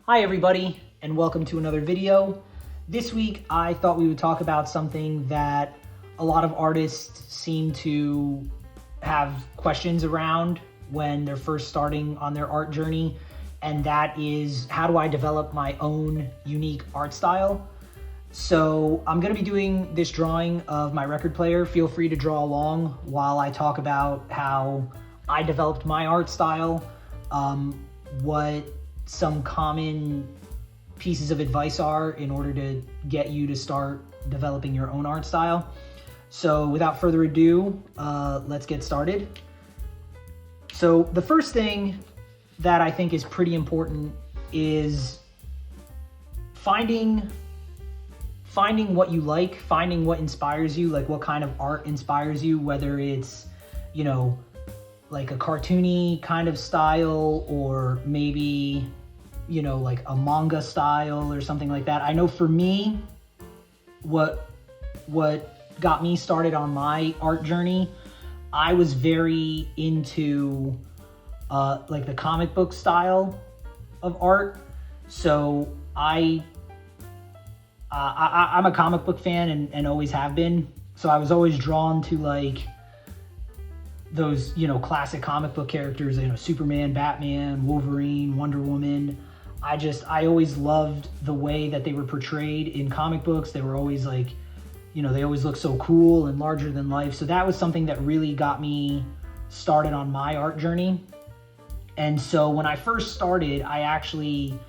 Hi everybody, and welcome to another video. This week I thought we would talk about something that a lot of artists seem to have questions around when they're first starting on their art journey, and that is, how do I develop my own unique art style? So I'm going to be doing this drawing of my record player. Feel free to draw along while I talk about how I developed my art style, what some common pieces of advice are in order to get you to start developing your own art style. So without further ado, let's get started. So the first thing that I think is pretty important is finding what you like, finding what inspires you, like what kind of art inspires you, whether it's, like a cartoony kind of style, or maybe, like a manga style or something like that. I know for me, what got me started on my art journey, I was very into like the comic book style of art. So I'm a comic book fan and always have been. So I was always drawn to like those, classic comic book characters, Superman, Batman, Wolverine, Wonder Woman. I always loved the way that they were portrayed in comic books. They were always like, they always look so cool and larger than life. So that was something that really got me started on my art journey. And so when I first started, I actually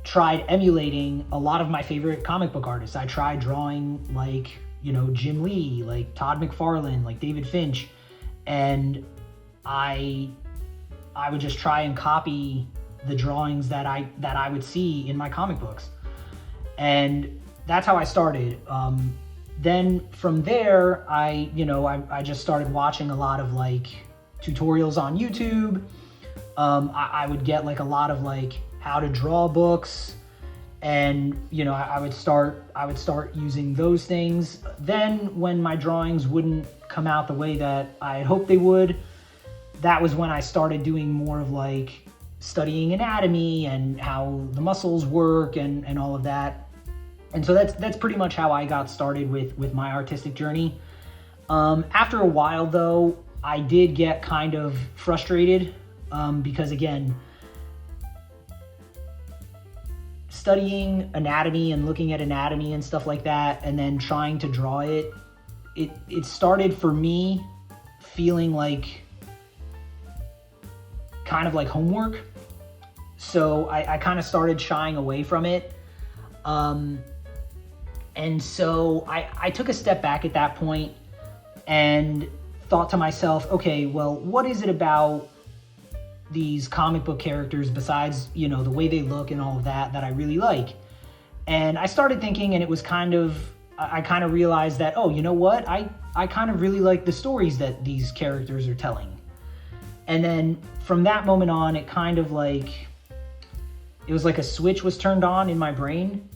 tried emulating a lot of my favorite comic book artists. I tried drawing like, Jim Lee, like Todd McFarlane, like David Finch. And I would just try and copy the drawings that I would see in my comic books. And that's how I started. Then from there, I just started watching a lot of like tutorials on YouTube. I would get like a lot of like how to draw books, and I would start using those things. Then when my drawings wouldn't come out the way that I had hoped they would, that was when I started doing more of like studying anatomy and how the muscles work and all of that. And so that's pretty much how I got started with my artistic journey. After a while though, I did get kind of frustrated because again, studying anatomy and looking at anatomy and stuff like that, and then trying to draw it started for me feeling like kind of like homework. So I kind of started shying away from it. And so I took a step back at that point and thought to myself, okay, well, what is it about these comic book characters besides, the way they look and all of that I really like? And I started thinking, and it was I kind of realized that, oh, you know what? I kind of really like the stories that these characters are telling. And then from that moment on, it kind of like, it was like a switch was turned on in my brain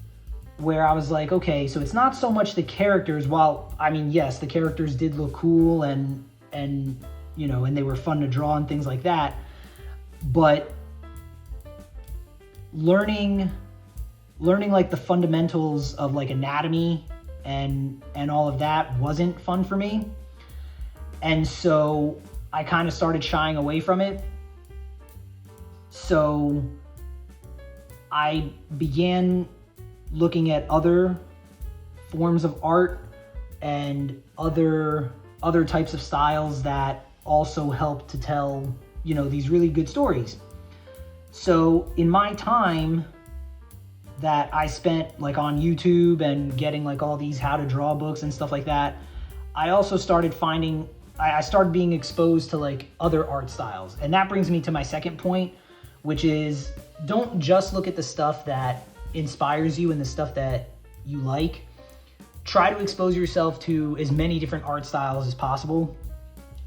where I was like, okay, so it's not so much the characters. While, I mean, yes, the characters did look cool and they were fun to draw and things like that. But learning like the fundamentals of like anatomy and all of that wasn't fun for me. And so I kind of started shying away from it. So I began looking at other forms of art and other types of styles that also help to tell, these really good stories. So in my time that I spent like on YouTube and getting like all these how to draw books and stuff like that, I also started I started being exposed to like other art styles. And that brings me to my second point, which is, don't just look at the stuff that inspires you and the stuff that you like. Try to expose yourself to as many different art styles as possible.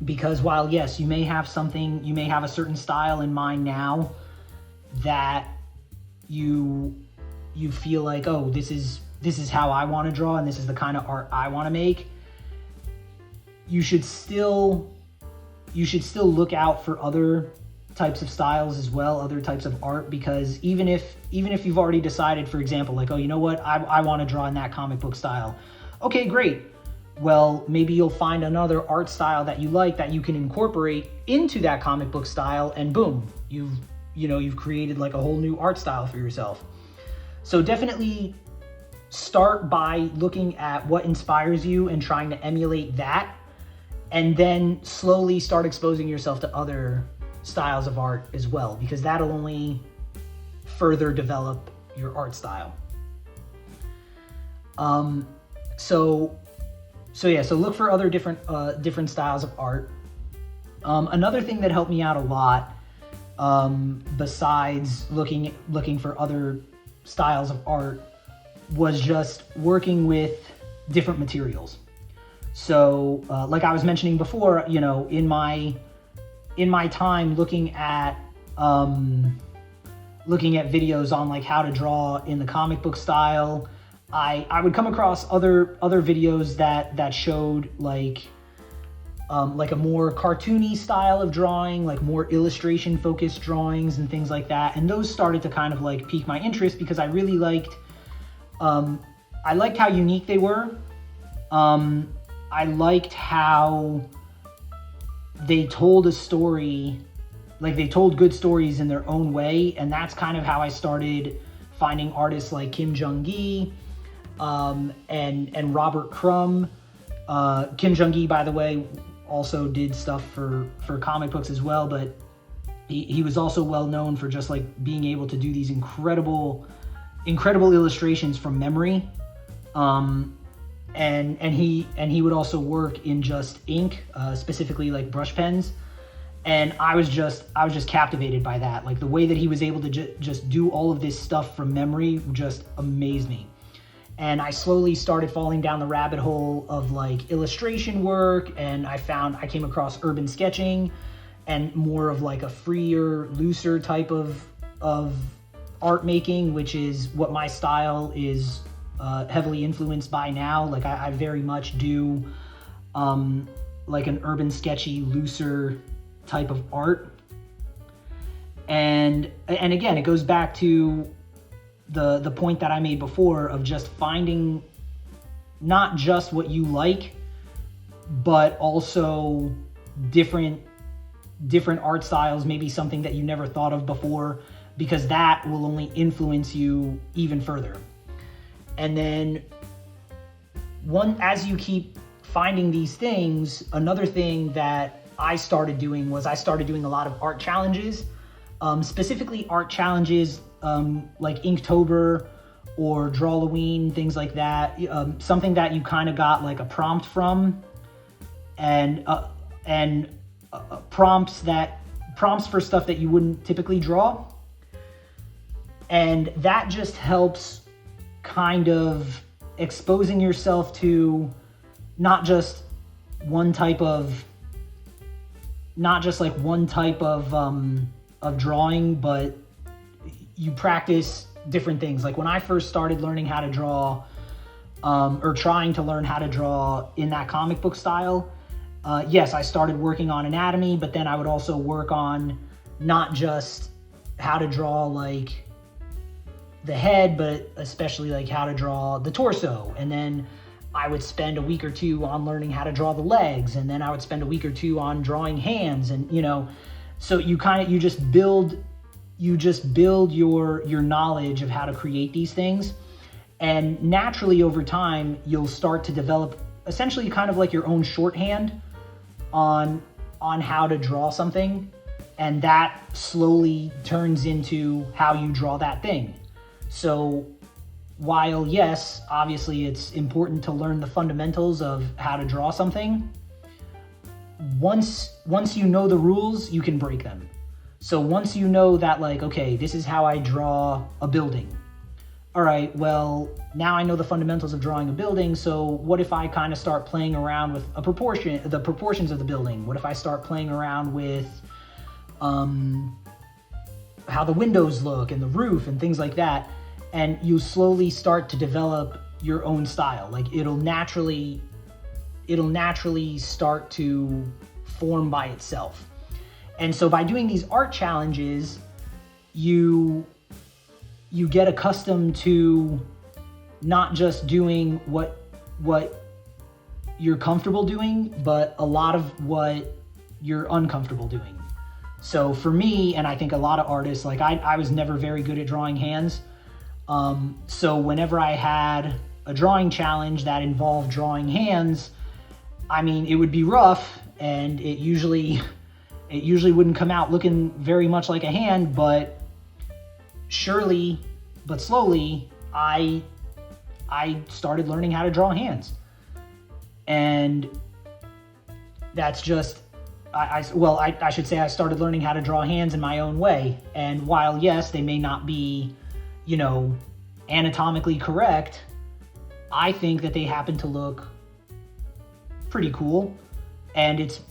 Because while yes, you may have a certain style in mind now that you feel like, oh, this is how I want to draw and this is the kind of art I want to make, you should still look out for other types of styles as well, other types of art, because even if you've already decided, for example, like, oh, you know what, I want to draw in that comic book style. Okay, great. Well, maybe you'll find another art style that you like that you can incorporate into that comic book style, and boom, you've created like a whole new art style for yourself. So definitely start by looking at what inspires you and trying to emulate that, and then slowly start exposing yourself to other styles of art as well, because that'll only further develop your art style. So look for other different styles of art. Another thing that helped me out a lot, besides looking for other styles of art, was just working with different materials. So, like I was mentioning before, in my time looking at videos on like how to draw in the comic book style, I would come across other videos that showed like a more cartoony style of drawing, like more illustration focused drawings and things like that. And those started to kind of like pique my interest, because I really liked how unique they were. I liked how they told a story, like they told good stories in their own way. And that's kind of how I started finding artists like Kim Jung-gi, and Robert Crumb. Kim Jung-gi, by the way, also did stuff for comic books as well, but he was also well known for just like being able to do these incredible illustrations from memory. And he would also work in just ink, specifically like brush pens. And I was just captivated by that. Like the way that he was able to just do all of this stuff from memory just amazed me. And I slowly started falling down the rabbit hole of like illustration work, and I came across urban sketching and more of like a freer, looser type of art making, which is what my style is heavily influenced by now. Like I very much do like an urban sketchy, looser type of art. And again, it goes back to the point that I made before of just finding not just what you like, but also different art styles, maybe something that you never thought of before, because that will only influence you even further. And then as you keep finding these things, another thing that I started doing was I started doing a lot of art challenges, specifically art challenges like Inktober or Drawloween, things like that. Something that you kind of got like a prompt from, and prompts for stuff that you wouldn't typically draw. And that just helps kind of exposing yourself to not just one type of drawing, but you practice different things. Like when I first started learning how to draw, or trying to learn how to draw in that comic book style, yes, I started working on anatomy, but then I would also work on not just how to draw like the head, but especially like how to draw the torso. And then I would spend a week or two on learning how to draw the legs, and then I would spend a week or two on drawing hands. And so you just build your knowledge of how to create these things, and naturally over time you'll start to develop essentially kind of like your own shorthand on how to draw something, and that slowly turns into how you draw that thing. So while yes, obviously it's important to learn the fundamentals of how to draw something, once you know the rules, you can break them. So once you know that, like, okay, this is how I draw a building. All right, well, now I know the fundamentals of drawing a building, so what if I kind of start playing around with the proportions of the building? What if I start playing around with how the windows look and the roof and things like that? And you slowly start to develop your own style. Like it'll naturally start to form by itself. And so by doing these art challenges, you get accustomed to not just doing what you're comfortable doing, but a lot of what you're uncomfortable doing. So for me, and I think a lot of artists, like I was never very good at drawing hands. So whenever I had a drawing challenge that involved drawing hands, I mean, it would be rough, and it usually wouldn't come out looking very much like a hand, but surely but slowly I started learning how to draw hands. And that's just, I should say I started learning how to draw hands in my own way. And while, yes, they may not be, anatomically correct, I think that they happen to look pretty cool. And it's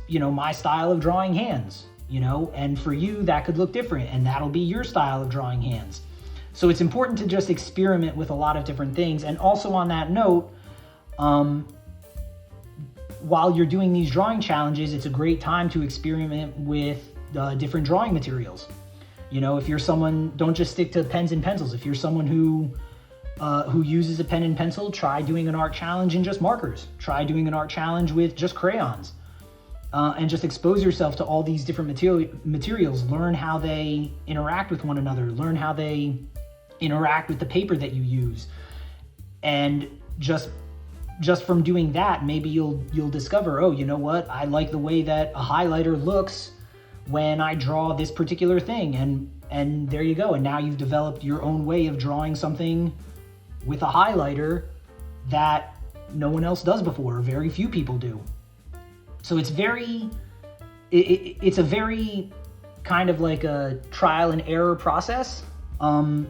my style of drawing hands, and for you, that could look different, and that'll be your style of drawing hands. So it's important to just experiment with a lot of different things. And also on that note, while you're doing these drawing challenges, it's a great time to experiment with different drawing materials. If you're someone, don't just stick to pens and pencils. If you're someone who uses a pen and pencil, try doing an art challenge in just markers. Try doing an art challenge with just crayons. And just expose yourself to all these different materials. Learn how they interact with one another. Learn how they interact with the paper that you use. And just from doing that, maybe you'll discover, oh, you know what? I like the way that a highlighter looks when I draw this particular thing. And there you go. And now you've developed your own way of drawing something with a highlighter that no one else does before, or very few people do. So it's a very kind of like a trial and error process.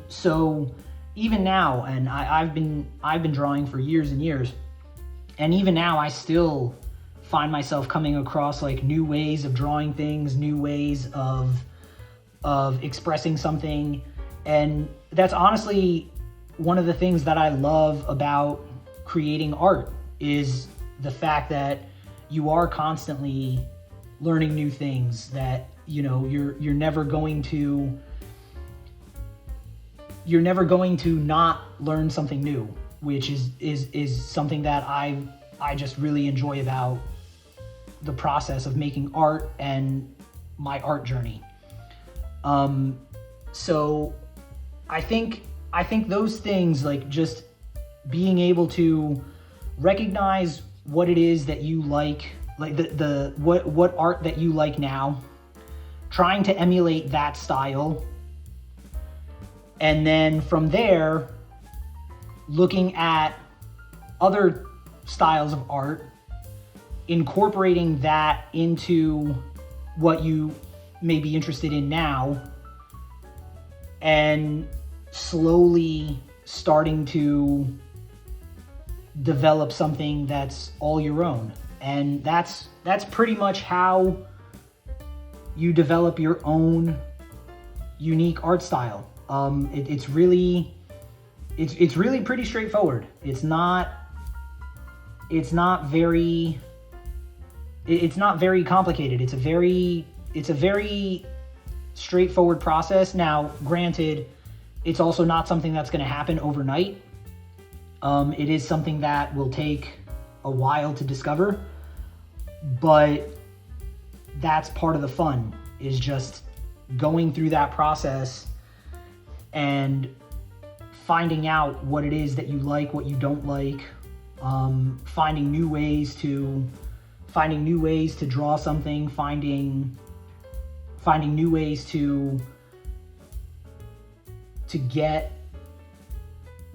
So even now, and I've been drawing for years and years, and even now I still find myself coming across like new ways of drawing things, new ways of expressing something. And that's honestly one of the things that I love about creating art, is the fact that you are constantly learning new things, that you're never going to not learn something new, which is something that I just really enjoy about the process of making art and my art journey. So I think those things, like just being able to recognize what it is that you like what art that you like now, trying to emulate that style, and then from there looking at other styles of art, incorporating that into what you may be interested in now, and slowly starting to develop something that's all your own. And that's pretty much how you develop your own unique art style. It's really pretty straightforward. It's not very complicated. It's a very straightforward process. Now, granted, it's also not something that's going to happen overnight. It is something that will take a while to discover, but that's part of the fun, is just going through that process and finding out what it is that you like, what you don't like, finding new ways to draw something, finding new ways to get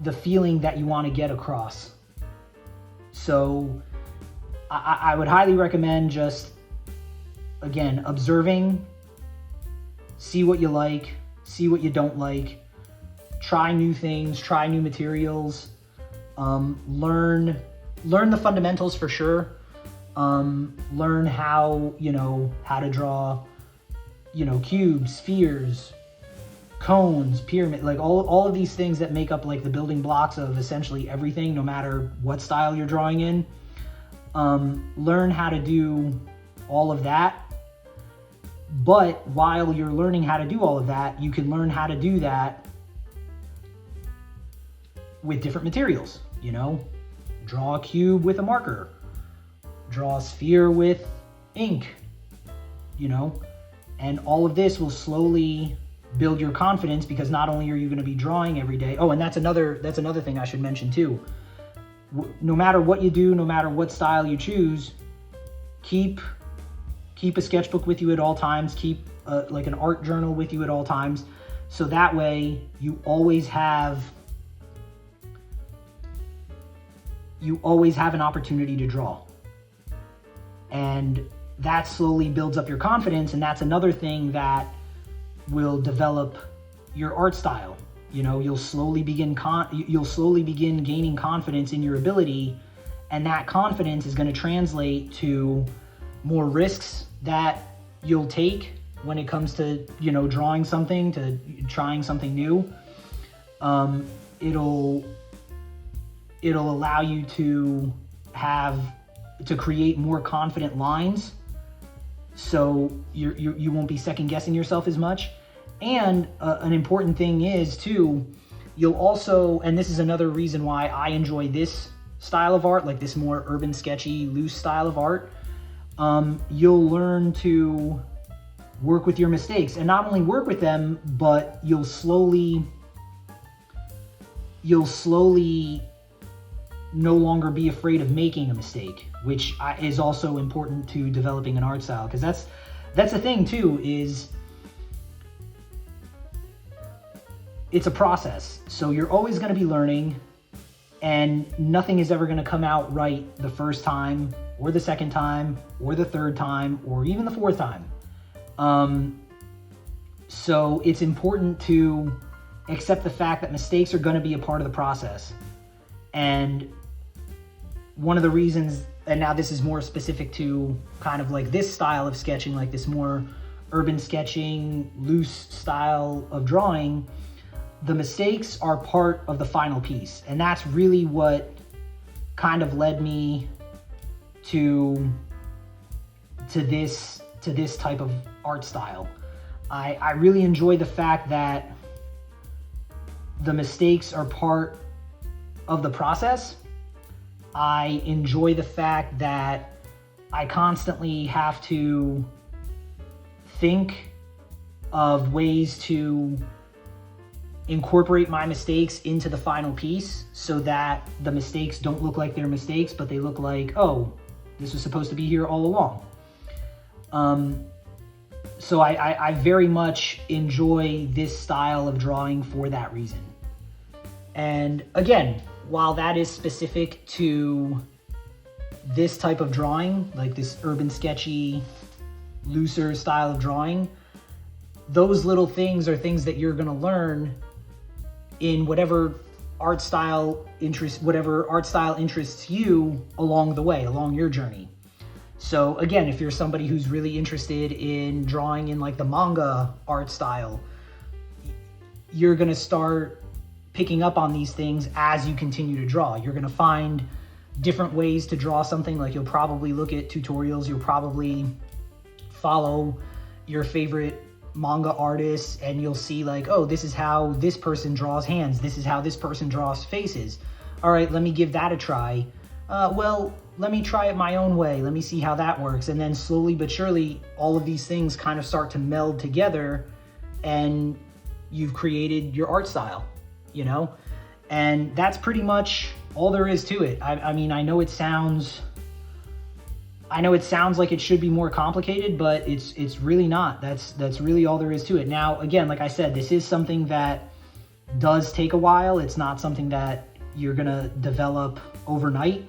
the feeling that you want to get across. So I would highly recommend just, again, observing, see what you like, see what you don't like, try new things, try new materials, learn the fundamentals for sure. Learn how to draw, cubes, spheres, cones, pyramid, like all of these things that make up like the building blocks of essentially everything, no matter what style you're drawing in. Learn how to do all of that, But while you're learning how to do all of that, you can learn how to do that with different materials, you know? Draw a cube with a marker, draw a sphere with ink, you know? And all of this will slowly build your confidence, because not only are you going to be drawing every day. Oh, and that's another thing I should mention too. No matter what you do, no matter what style you choose, keep a sketchbook with you at all times. Keep like an art journal with you at all times, so that way you always have an opportunity to draw. And that slowly builds up your confidence, and that's another thing that will develop your art style. You know, you'll slowly begin gaining confidence in your ability, and that confidence is going to translate to more risks that you'll take when it comes to, you know, drawing something, to trying something new. It'll allow you to create more confident lines, so you won't be second guessing yourself as much. And an important thing is too, you'll also, and this is another reason why I enjoy this style of art, like this more urban, sketchy, loose style of art, you'll learn to work with your mistakes, and not only work with them, but you'll slowly no longer be afraid of making a mistake, which is also important to developing an art style. Because that's the thing too, is it's a process. So you're always going to be learning, and nothing is ever going to come out right the first time, or the second time, or the third time, or even the fourth time. So it's important to accept the fact that mistakes are going to be a part of the process. And one of the reasons, and now this is more specific to kind of like this style of sketching, like this more urban sketching, loose style of drawing, the mistakes are part of the final piece. And that's really what kind of led me to this type of art style. I really enjoy the fact that the mistakes are part of the process. I enjoy the fact that I constantly have to think of ways to incorporate my mistakes into the final piece, so that the mistakes don't look like they're mistakes, but they look like, oh, this was supposed to be here all along. So I very much enjoy this style of drawing for that reason. And again, while that is specific to this type of drawing, like this urban, sketchy, looser style of drawing, those little things are things that you're going to learn in whatever art style interests you along the way, along your journey. So again, if you're somebody who's really interested in drawing in like the manga art style, you're going to start picking up on these things as you continue to draw. You're going to find different ways to draw something. Like you'll probably look at tutorials, you'll probably follow your favorite manga artists, and you'll see like, oh, this is how this person draws hands, this is how this person draws faces. All right, let me give that a try. Well, let me try it my own way. Let me see how that works. And then slowly but surely, all of these things kind of start to meld together, and you've created your art style, you know? And that's pretty much all there is to it. I mean, I know it sounds like it should be more complicated, but it's really not. That's really all there is to it. Now, again, like I said, this is something that does take a while. It's not something that you're gonna develop overnight.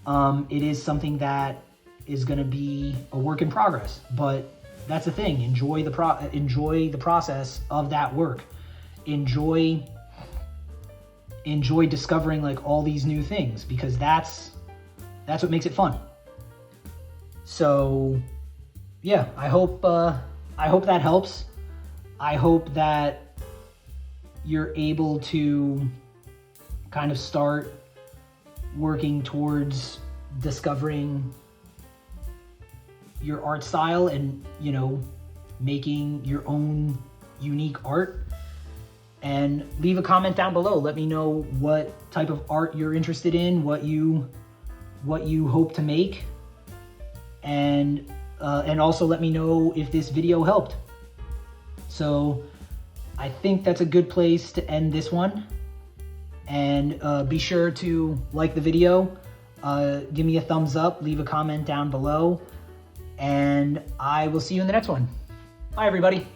It is something that is gonna be a work in progress, but that's the thing. Enjoy the process of that work. Enjoy discovering like all these new things, because that's what makes it fun. So yeah, I hope that helps. I hope that you're able to kind of start working towards discovering your art style, and, you know, making your own unique art. And leave a comment down below. Let me know what type of art you're interested in, what you hope to make, and also let me know if this video helped. So I think that's a good place to end this one. And be sure to like the video, give me a thumbs up, leave a comment down below, and I will see you in the next one. Bye, everybody.